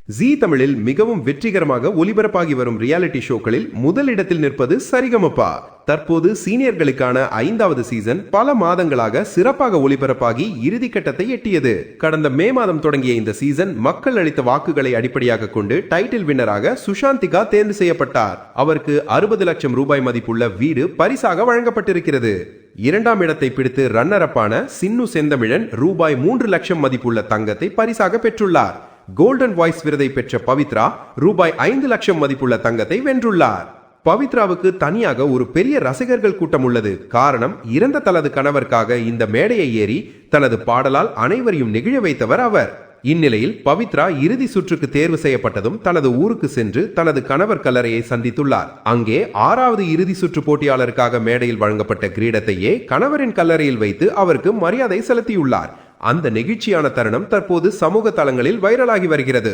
ஜீ தமிழில் மிகவும் வெற்றிகரமாக ஒலிபரப்பாகி வரும் ரியாலிட்டி ஷோக்களில் முதலிடத்தில் நிற்பது சரிகமப்பா. தற்போது சீனியர்களுக்கான 5வது சீசன் பல மாதங்களாக சிறப்பாக ஒலிபரப்பாகி இறுதி கட்டத்தை எட்டியது. கடந்த மே மாதம் தொடங்கிய இந்த சீசன் மக்கள் அளித்த வாக்குகளை அடிப்படையாக கொண்டு டைட்டில் வின்னராக சுஷாந்திகா தேர்வு செய்யப்பட்டார். அவருக்கு 60 லட்சம் ரூபாய் மதிப்புள்ள வீடு பரிசாக வழங்கப்பட்டிருக்கிறது. 2ஆம் இடத்தை பிடித்து ரன்னர் அப்பான சின்னு செந்தமிழன் ரூபாய் 3 லட்சம் மதிப்புள்ள தங்கத்தை பரிசாக பெற்றுள்ளார். கோல்டன் வாய்ஸ் விருதை பெற்ற பவித்ரா ரூபாய் 5 லட்சம் மதிப்புள்ள தங்கத்தை வென்றுள்ளார். பவித்ராவுக்கு தனியாக ஒரு பெரிய ரசிகர்கள் கூட்டம் உள்ளது. காரணம், இறந்த தனது கணவருக்காக இந்த மேடையை ஏறி தனது பாடலால் அனைவரையும் நெகிழ வைத்தவர் அவர். இந்நிலையில் பவித்ரா இறுதி சுற்றுக்கு தேர்வு செய்யப்பட்டதும் தனது ஊருக்கு சென்று தனது கணவர் கல்லறையை சந்தித்துள்ளார். அங்கே 6வது இறுதி சுற்று போட்டியாளருக்காக மேடையில் வழங்கப்பட்ட கிரீடத்தையே கணவரின் கல்லறையில் வைத்து அவருக்கு மரியாதை செலுத்தியுள்ளார். அந்த நெகிழ்ச்சியான தருணம் தற்போது சமூக தளங்களில் வைரலாகி வருகிறது.